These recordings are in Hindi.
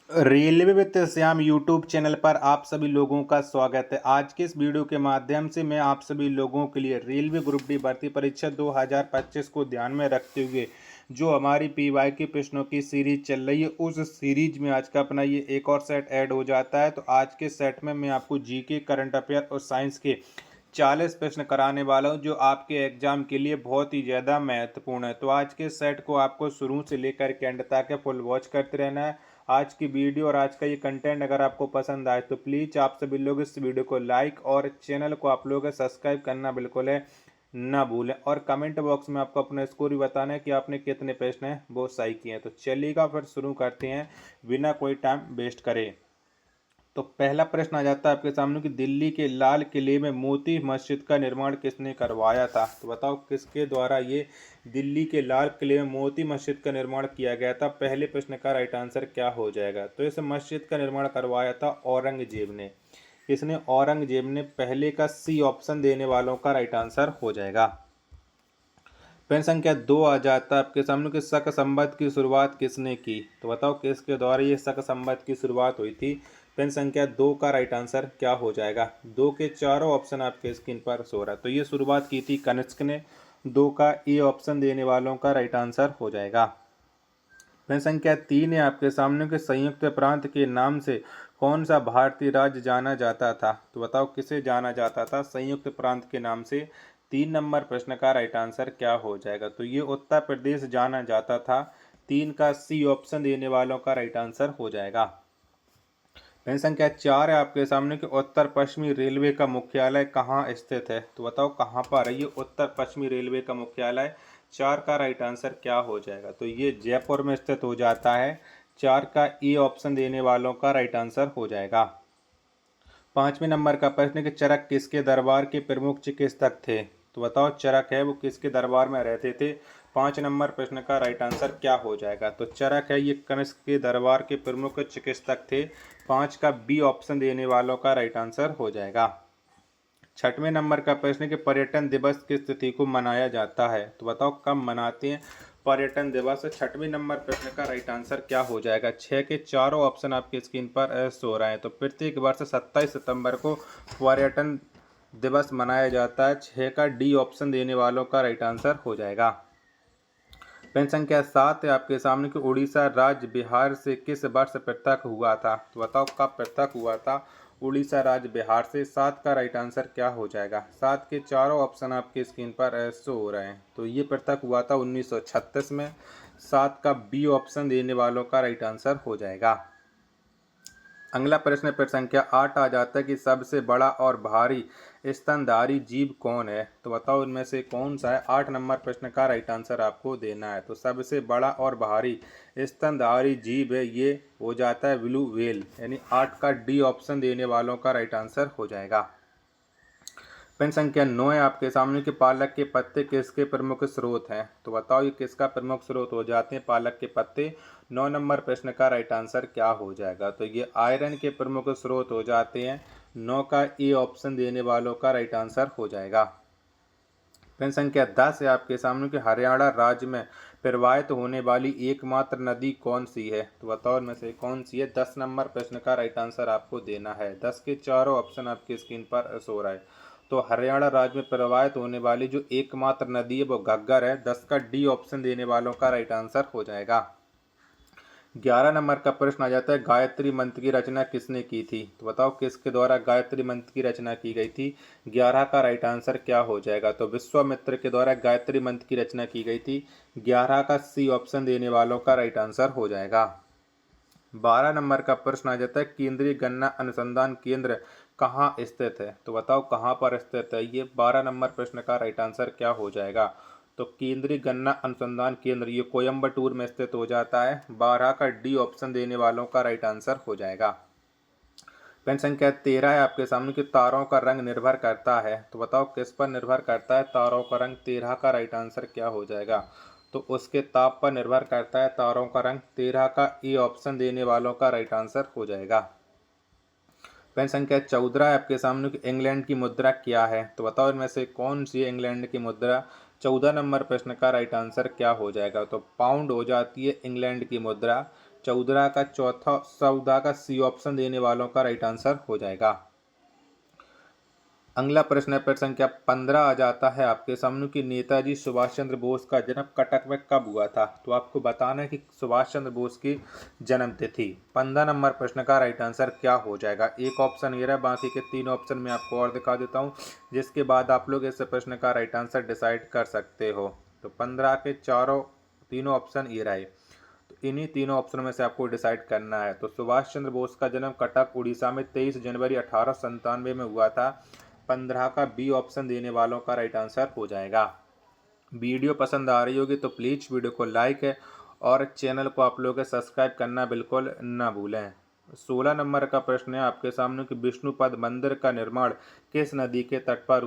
Railway with Shyam YouTube channel पर आप सभी लोगों का स्वागत है। आज के इस वीडियो के माध्यम से मैं आप सभी लोगों के लिए रेलवे ग्रुप डी भर्ती परीक्षा 2025 को ध्यान में रखते हुए जो हमारी पीवाई के प्रश्नों की सीरीज चल रही है, उस सीरीज में आज का अपना ये एक और सेट ऐड हो जाता है। तो आज के सेट में मैं आपको जीके, करंट अफेयर और साइंस के 40 प्रश्न कराने वाला हूं, जो आपके एग्जाम के लिए बहुत ही ज़्यादा महत्वपूर्ण है। तो आज के सेट को आपको शुरू से लेकर के एंड तक फुल वॉच करते रहना है। आज की वीडियो और आज का ये कंटेंट अगर आपको पसंद आए तो प्लीज़ आप सभी लोग इस वीडियो को लाइक और चैनल को आप लोग सब्सक्राइब करना बिल्कुल है ना भूलें। और कमेंट बॉक्स में आपको अपना स्कोर भी बताना है कि आपने कितने प्रश्न हैं वो सही किए हैं। तो चलिएगा फिर शुरू करते हैं बिना कोई टाइम वेस्ट करे। तो पहला प्रश्न आ जाता है आपके सामने कि दिल्ली के लाल किले में मोती मस्जिद का निर्माण किसने करवाया था। तो बताओ किसके द्वारा ये दिल्ली के लाल किले में मोती मस्जिद का निर्माण किया गया था। पहले प्रश्न का राइट आंसर क्या हो जाएगा। तो इस मस्जिद का निर्माण करवाया था औरंगजेब ने। इसने औरंगजेब ने पहले का सी ऑप्शन देने वालों का राइट आंसर हो जाएगा। प्रश्न संख्या 2 आ जाता है आपके सामने कि शक संवत की शुरुआत किसने की। तो बताओ किसके द्वारा ये शक संवत की शुरुआत हुई थी। प्रश्न संख्या 2 का राइट आंसर क्या हो जाएगा। 2 के चारों ऑप्शन आपके स्क्रीन पर शो रहा है। तो ये शुरुआत की थी कनिष्क ने। 2 का ए ऑप्शन देने वालों का राइट आंसर हो जाएगा। प्रश्न संख्या 3 है आपके सामने कि संयुक्त प्रांत के नाम से कौन सा भारतीय राज्य जाना जाता था। तो बताओ किसे जाना जाता था संयुक्त प्रांत के नाम से। 3 नंबर प्रश्न का राइट आंसर क्या हो जाएगा। तो ये उत्तर प्रदेश जाना जाता था। 3 का सी ऑप्शन देने वालों का राइट आंसर हो जाएगा। प्रश्न संख्या 4 है आपके सामने कि उत्तर पश्चिमी रेलवे का मुख्यालय कहाँ स्थित है। तो बताओ कहाँ पर है ये उत्तर पश्चिमी रेलवे का मुख्यालय। 4 का राइट आंसर क्या हो जाएगा। तो ये जयपुर में स्थित हो जाता है। 4 का ए ऑप्शन देने वालों का राइट आंसर हो जाएगा। 5वें नंबर का प्रश्न है कि चरक किसके दरबार के प्रमुख चिकित्सक थे। तो बताओ चरक है वो किसके दरबार में रहते थे। 5 नंबर प्रश्न का राइट आंसर क्या हो जाएगा। तो चरक है ये कनिष्क के दरबार के प्रमुख चिकित्सक थे। 5 का बी ऑप्शन देने वालों का राइट आंसर हो जाएगा। 6वें नंबर का प्रश्न है कि पर्यटन दिवस किस तिथि को मनाया जाता है। तो बताओ कब मनाते हैं पर्यटन दिवस। 6वें नंबर प्रश्न का राइट आंसर क्या हो जाएगा। 6 के चारों ऑप्शन आपकी स्क्रीन पर शो रहे हैं। तो प्रत्येक वर्ष 27 सितंबर को पर्यटन दिवस मनाया जाता है। 6 का डी ऑप्शन देने वालों का राइट आंसर हो जाएगा। प्रश्न संख्या 7 है आपके सामने कि उड़ीसा राज्य बिहार से किस वर्ष पृथक हुआ था। तो बताओ कब पृथक हुआ था उड़ीसा राज्य बिहार से। 7 का राइट आंसर क्या हो जाएगा। 7 के चारों ऑप्शन आपके स्क्रीन पर शो हो रहे हैं। तो ये पृथक हुआ था 1936 में। 7 का बी ऑप्शन देने वालों का राइट आंसर हो जाएगा। अगला प्रश्न प्रश्न संख्या 8 आ जाता है कि सबसे बड़ा और भारी स्तनधारी जीव कौन है। तो बताओ इनमें से कौन सा है। 8 नंबर प्रश्न का राइट आंसर आपको देना है। तो सबसे बड़ा और भारी स्तनधारी जीव है ये हो जाता है ब्लू व्हेल। यानी 8 का डी ऑप्शन देने वालों का राइट आंसर हो जाएगा। प्रश्न संख्या 9 है आपके सामने कि पालक के पत्ते किसके प्रमुख स्रोत हैं। तो बताओ ये किसका प्रमुख स्रोत हो जाते हैं पालक के पत्ते। 9 नंबर प्रश्न का राइट आंसर क्या हो जाएगा। तो ये आयरन के प्रमुख स्रोत हो जाते हैं। 9 का ए ऑप्शन देने वालों का राइट आंसर हो जाएगा। प्रश्न संख्या 10 है आपके सामने कि हरियाणा राज्य में प्रवाहित होने वाली एकमात्र नदी कौन सी है। तो बताओ इनमें से कौन सी है। 10 नंबर प्रश्न का राइट आंसर आपको देना है। 10 के चारों ऑप्शन आपकी स्क्रीन पर शो रहा है। तो हरियाणा राज्य में प्रवाहित होने वाली जो एकमात्र नदी है वो घग्गर है। 10 का डी ऑप्शन देने वालों का राइट आंसर हो जाएगा। 11 नंबर का प्रश्न आ जाता है गायत्री मंत्र की रचना किसने की थी। तो बताओ किसके द्वारा गायत्री मंत्र की रचना की गई थी। 11 का राइट आंसर क्या हो जाएगा। तो विश्वामित्र के द्वारा गायत्री मंत्र की रचना की गई थी। 11 का सी ऑप्शन देने वालों का राइट आंसर हो जाएगा। 12 नंबर का प्रश्न आ जाता है केंद्रीय गन्ना अनुसंधान केंद्र कहाँ स्थित है। तो बताओ कहाँ पर स्थित है ये। 12 नंबर प्रश्न का राइट आंसर क्या हो जाएगा। तो केंद्रीय गन्ना अनुसंधान केंद्र ये कोयम्बटूर में स्थित हो जाता है। 12 का डी ऑप्शन देने वालों का राइट आंसर हो जाएगा। प्रश्न संख्या 13 है आपके सामने कि तारों का रंग निर्भर करता है। तो बताओ किस पर निर्भर करता है तारों का रंग। 13 का राइट आंसर क्या हो जाएगा। तो उसके ताप पर निर्भर करता है तारों का रंग। 13 का ए ऑप्शन देने वालों का राइट आंसर हो जाएगा। प्रश्न संख्या 14 है आपके सामने कि इंग्लैंड की मुद्रा क्या है। तो बताओ इनमें से कौन सी है इंग्लैंड की मुद्रा। 14 नंबर प्रश्न का राइट आंसर क्या हो जाएगा। तो पाउंड हो जाती है इंग्लैंड की मुद्रा। 14 का सी ऑप्शन देने वालों का राइट आंसर हो जाएगा। अगला प्रश्न है पेड़ संख्या 15 आ जाता है आपके सामने कि नेताजी सुभाष चंद्र बोस का जन्म कटक में कब हुआ था। तो आपको बताना है कि सुभाष चंद्र बोस की जन्म तिथि। 15 नंबर प्रश्न का राइट आंसर क्या हो जाएगा। एक ऑप्शन ये रहा, बाकी के 3 ऑप्शन मैं आपको और दिखा देता हूँ, जिसके बाद आप लोग इस प्रश्न का राइट आंसर डिसाइड कर सकते हो। तो 15 के तीनों ऑप्शन ये रहे, तो इन्हीं तीनों ऑप्शन में से आपको डिसाइड करना है। तो सुभाष चंद्र बोस का जन्म कटक उड़ीसा में 23 जनवरी 1897 में हुआ था। 15 का बी ऑप्शन देने वालों का राइट आंसर हो जाएगा। वीडियो पसंद आ रही होगी तो प्लीज़ वीडियो को लाइक है और चैनल को आप लोग सब्सक्राइब करना बिल्कुल ना भूलें। 16 नंबर का प्रश्न है आपके सामने कि विष्णुपद मंदिर का निर्माण किस नदी के तट पर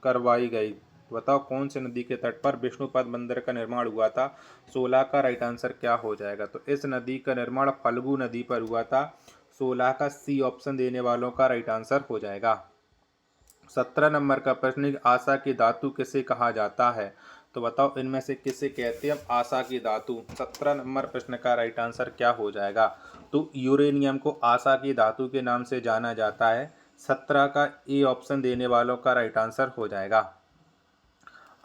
करवाई गई। बताओ कौन सी नदी के तट पर विष्णुपद मंदिर का निर्माण हुआ था। 16 का राइट आंसर क्या हो जाएगा। तो इस नदी का निर्माण फल्गु नदी पर हुआ था। 16 का सी ऑप्शन देने वालों का राइट आंसर हो जाएगा। 17 नंबर का प्रश्न, आशा की धातु किसे कहा जाता है। तो बताओ इनमें से किसे कहते हैं आशा की धातु। 17 नंबर प्रश्न का राइट आंसर क्या हो जाएगा। तो यूरेनियम को आशा की धातु के नाम से जाना जाता है। 17 का ए ऑप्शन देने वालों का राइट आंसर हो जाएगा।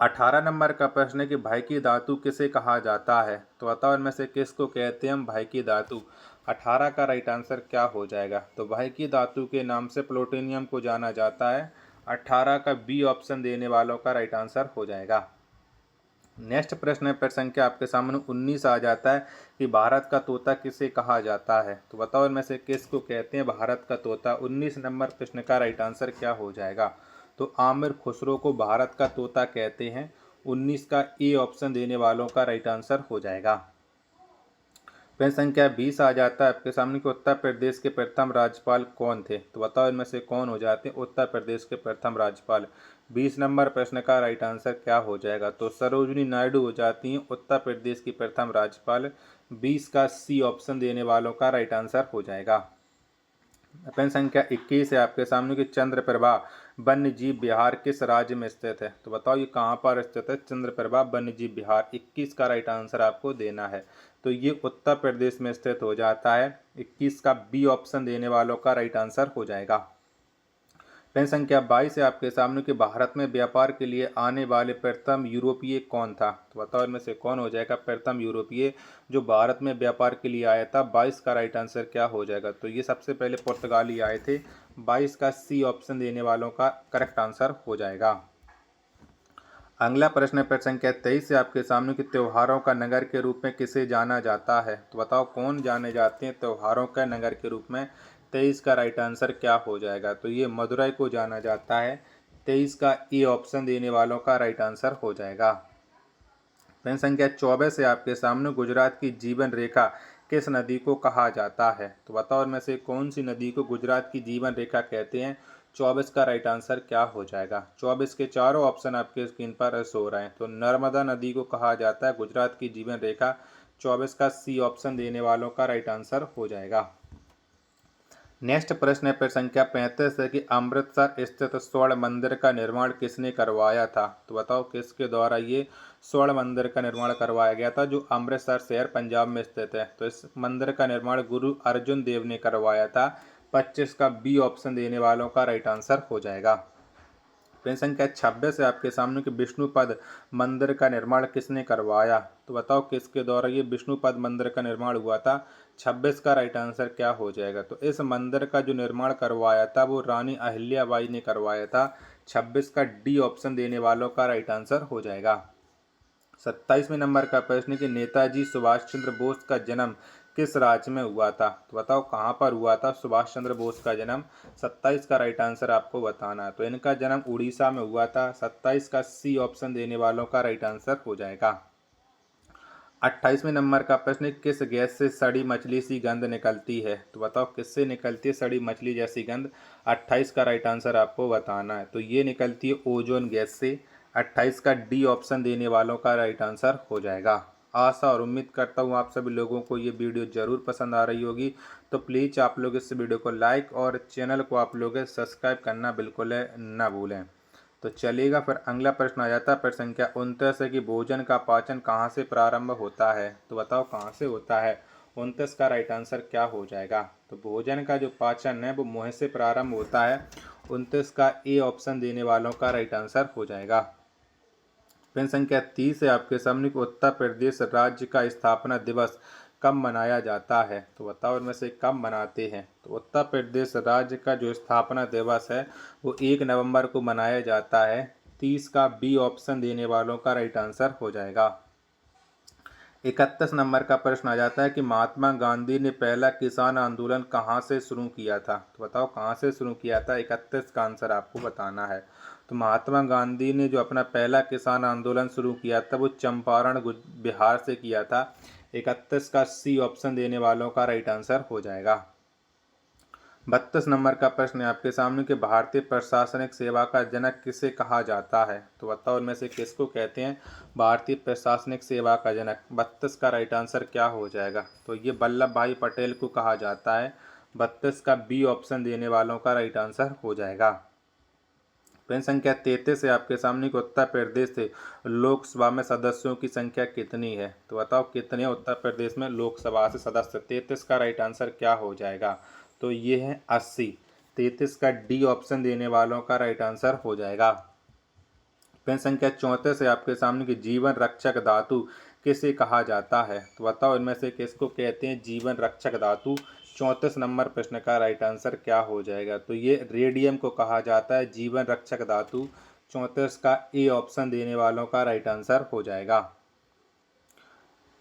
18 नंबर का प्रश्न है कि भाई की धातु किसे कहा जाता है। तो बताओ इनमें से किसको कहते हैं हम भाई की धातु। 18 का राइट आंसर क्या हो जाएगा। तो भाई की धातु के नाम से प्लूटोनियम को जाना जाता है। 18 का बी ऑप्शन देने वालों का राइट आंसर हो जाएगा। नेक्स्ट प्रश्न है पेड़ संख्या आपके सामने 19 आ जाता है कि भारत का तोता किसे कहा जाता है। तो बताओ इनमें से किसको कहते हैं भारत का तोता। 19 नंबर प्रश्न का राइट आंसर क्या हो जाएगा। तो आमिर खुसरो को भारत का तोता कहते हैं। 19 का ए ऑप्शन देने वालों का राइट आंसर हो जाएगा। प्रश्न संख्या 20 आ जाता है आपके सामने कि उत्तर प्रदेश के प्रथम राज्यपाल कौन थे। तो बताओ इनमें से कौन हो जाते हैं उत्तर प्रदेश के प्रथम राज्यपाल। 20 नंबर प्रश्न का राइट आंसर क्या हो जाएगा। तो सरोजिनी नायडू हो जाती हैं उत्तर प्रदेश की प्रथम राज्यपाल। 20 का सी ऑप्शन देने वालों का राइट आंसर हो जाएगा। प्रश्न संख्या 21 है आपके सामने कि चंद्रप्रभा वन्य जीव विहार किस राज्य में स्थित है। तो बताओ ये कहाँ पर स्थित है चंद्रप्रभा वन्य जीव विहार। 21 का राइट आंसर आपको देना है। तो ये उत्तर प्रदेश में स्थित हो जाता है। 21 का बी ऑप्शन देने वालों का राइट आंसर हो जाएगा। प्रश्न संख्या 22 है आपके सामने कि भारत में व्यापार के लिए आने वाले प्रथम यूरोपीय कौन था। तो बताओ इनमें से कौन हो जाएगा प्रथम यूरोपीय जो भारत में व्यापार के लिए आया था। 22 का राइट आंसर क्या हो जाएगा। तो ये सबसे पहले पुर्तगाली आए थे। 22 का सी ऑप्शन देने वालों का करेक्ट आंसर हो जाएगा। अगला प्रश्न प्रश्न संख्या 23 से आपके सामने कि त्योहारों का नगर के रूप में किसे जाना जाता है। तो बताओ कौन जाने जाते हैं त्योहारों का नगर के रूप में। 23 का राइट आंसर क्या हो जाएगा। तो ये मदुरई को जाना जाता है। 23 का ए ऑप्शन देने वालों का राइट आंसर हो जाएगा। प्रश्न संख्या 24 से आपके सामने गुजरात की जीवन रेखा किस नदी को कहा जाता है। तो बताओ इनमें से कौन सी नदी को गुजरात की जीवन रेखा कहते हैं। 24 का राइट आंसर क्या हो जाएगा। 24 के चारों ऑप्शन आपके स्क्रीन पर शो रहे हैं। तो नर्मदा नदी को कहा जाता है गुजरात की जीवन रेखा। 24 का सी ऑप्शन देने वालों का राइट आंसर हो जाएगा। नेक्स्ट प्रश्न है प्रश्न संख्या 35 है कि अमृतसर स्थित स्वर्ण मंदिर का निर्माण किसने करवाया था। तो बताओ किसके द्वारा ये स्वर्ण मंदिर का निर्माण करवाया गया था जो अमृतसर शहर पंजाब में स्थित है। तो इस मंदिर का निर्माण गुरु अर्जुन देव ने करवाया था। 25 का बी ऑप्शन देने वालों का राइट आंसर हो जाएगा। प्रश्न संख्या 26 है आपके सामने कि विष्णुपद मंदिर का निर्माण किसने करवाया। तो बताओ किसके द्वारा ये विष्णुपद मंदिर का निर्माण हुआ था। 26 का राइट आंसर क्या हो जाएगा। तो इस मंदिर का जो निर्माण करवाया था वो रानी अहिल्याबाई ने करवाया था। 26 का डी ऑप्शन देने वालों का राइट आंसर हो जाएगा। 27वें नंबर का प्रश्न कि नेताजी सुभाष चंद्र बोस का जन्म किस राज्य में हुआ था। तो बताओ कहाँ पर हुआ था सुभाष चंद्र बोस का जन्म। 27 का राइट आंसर आपको बताना है। तो इनका जन्म उड़ीसा में हुआ था। 27 का सी ऑप्शन देने वालों का राइट आंसर हो जाएगा। 28वें नंबर का प्रश्न किस गैस से सड़ी मछली सी गंध निकलती है। तो बताओ किससे निकलती है सड़ी मछली जैसी गंध। 28 का राइट आंसर आपको बताना है। तो ये निकलती है ओजोन गैस से। 28 का डी ऑप्शन देने वालों का राइट आंसर हो जाएगा। आशा और उम्मीद करता हूँ आप सभी लोगों को ये वीडियो ज़रूर पसंद आ रही होगी। तो प्लीज़ आप लोग इस वीडियो को लाइक और चैनल को आप लोग सब्सक्राइब करना बिल्कुल ना भूलें। तो चलिएगा फिर अगला प्रश्न आ जाता है प्रश्न संख्या 29 है कि भोजन का पाचन कहाँ से प्रारंभ होता है। तो बताओ कहाँ से होता है। 29 का राइट आंसर क्या हो जाएगा? तो भोजन का जो पाचन है वो मुंह से प्रारंभ होता है। 29 का ए ऑप्शन देने वालों का राइट आंसर हो जाएगा। प्रश्न संख्या 30 है आपके सामने कि उत्तर प्रदेश राज्य का स्थापना दिवस कब मनाया जाता है? तो बताओ इनमें से कब मनाते हैं? तो उत्तर प्रदेश राज्य का जो स्थापना दिवस है वो 1 नवंबर को मनाया जाता है। 30 का बी ऑप्शन देने वालों का राइट आंसर हो जाएगा। 31 नंबर का प्रश्न आ जाता है कि महात्मा गांधी ने पहला किसान आंदोलन कहाँ से शुरू किया था? तो बताओ कहाँ से शुरू किया था? 31 का आंसर आपको बताना है। तो महात्मा गांधी ने जो अपना पहला किसान आंदोलन शुरू किया था वो चंपारण बिहार से किया था। 31 का सी ऑप्शन देने वालों का राइट आंसर हो जाएगा। 32 नंबर का प्रश्न है आपके सामने कि भारतीय प्रशासनिक सेवा का जनक किसे कहा जाता है? तो बताओ इनमें से किसको कहते हैं भारतीय प्रशासनिक सेवा का जनक? 32 का राइट आंसर क्या हो जाएगा? तो ये वल्लभ भाई पटेल को कहा जाता है। 32 का बी ऑप्शन देने वालों का राइट आंसर हो जाएगा। प्रश्न संख्या 33 है आपके सामने कि उत्तर प्रदेश से लोकसभा में सदस्यों की संख्या कितनी है? तो बताओ कितने उत्तर प्रदेश में लोकसभा से सदस्य? 33 का राइट आंसर क्या हो जाएगा? तो ये है 80। 33 का डी ऑप्शन देने वालों का राइट आंसर हो जाएगा। प्रश्न संख्या 34 है आपके सामने कि जीवन रक्षक धातु किसे कहा जाता है? तो बताओ इनमें से किसको कहते हैं जीवन रक्षक धातु? 34 नंबर प्रश्न का राइट आंसर क्या हो जाएगा? तो ये रेडियम को कहा जाता है जीवन रक्षक धातु। 34 का ए ऑप्शन देने वालों का राइट आंसर हो जाएगा।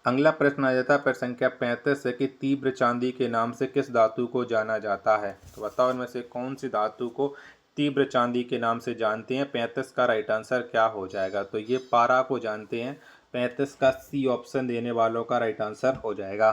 अगला प्रश्न आ जाता है प्रश्न संख्या 35 है कि तीव्र चांदी के नाम से किस धातु को जाना जाता है? तो बताओ इनमें से कौन सी धातु को तीव्र चांदी के नाम से जानते हैं? 35 का राइट आंसर क्या हो जाएगा? तो ये पारा को जानते हैं। 35 का सी ऑप्शन देने वालों का राइट आंसर हो जाएगा।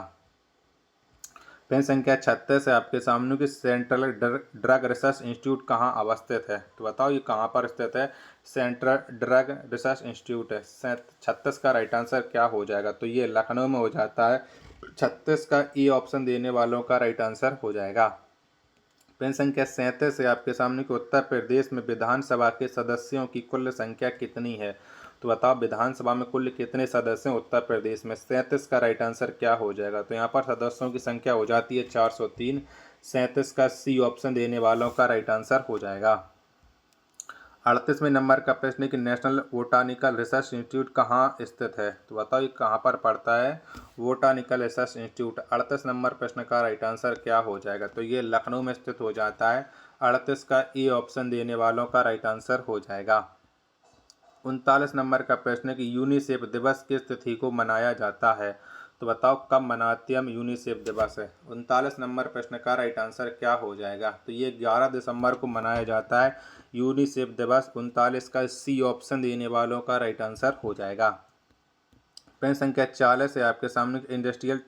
प्रश्न संख्या 36 है आपके सामने कि सेंट्रल ड्रग रिसर्च इंस्टीट्यूट कहाँ अवस्थित है? तो बताओ ये कहाँ पर स्थित है? सेंट्रल ड्रग रिसर्च इंस्टीट्यूट है। 36 का राइट आंसर क्या हो जाएगा? तो ये लखनऊ में हो जाता है। 36 का ई ऑप्शन देने वालों का राइट आंसर हो जाएगा। प्रश्न संख्या 37 है आपके सामने कि उत्तर प्रदेश में विधानसभा के सदस्यों की कुल संख्या कितनी है? तो बताओ विधानसभा में कुल कितने सदस्य हैं उत्तर प्रदेश में? 37 का राइट आंसर क्या हो जाएगा? तो यहाँ पर सदस्यों की संख्या हो जाती है 403। 37 का सी ऑप्शन देने वालों का राइट आंसर हो जाएगा। 38वें नंबर का प्रश्न है कि नेशनल बोटानिकल रिसर्च इंस्टीट्यूट कहाँ स्थित है? तो बताओ ये कहाँ पर पड़ता है बोटानिकल रिसर्च इंस्टीट्यूट? 38 नंबर प्रश्न का राइट आंसर क्या हो जाएगा? तो ये लखनऊ में स्थित हो जाता है। 38 का ए ऑप्शन देने वालों का राइट आंसर हो जाएगा। 39 नंबर का प्रश्न है कि यूनिसेफ दिवस किस तिथि को मनाया जाता है? तो बताओ कब मनाते हम यूनिसेफ दिवस है? 39 नंबर प्रश्न का राइट आंसर क्या हो जाएगा? तो ये 11 दिसंबर को मनाया जाता है यूनिसेफ दिवस। 39 का सी ऑप्शन देने वालों का राइट आंसर हो जाएगा। प्रश्न संख्या 40 है आपके सामने इंडस्ट्रियल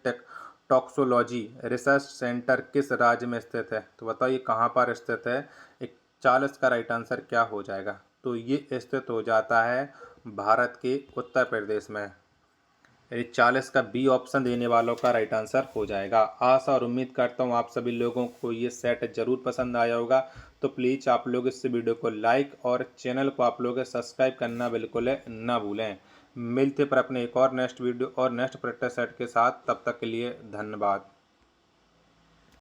टॉक्सोलॉजी रिसर्च सेंटर किस राज्य में स्थित है? तो बताओ ये कहाँ पर स्थित है? 41 का राइट आंसर क्या हो जाएगा? तो ये स्थित हो जाता है भारत के उत्तर प्रदेश में। 40 का बी ऑप्शन देने वालों का राइट आंसर हो जाएगा। आशा और उम्मीद करता हूँ आप सभी लोगों को ये सेट जरूर पसंद आया होगा। तो प्लीज़ आप लोग इस वीडियो को लाइक और चैनल को आप लोग सब्सक्राइब करना बिल्कुल ना भूलें। मिलते पर अपने एक और नेक्स्ट वीडियो और नेक्स्ट प्रैक्टिस सेट के साथ। तब तक के लिए धन्यवाद।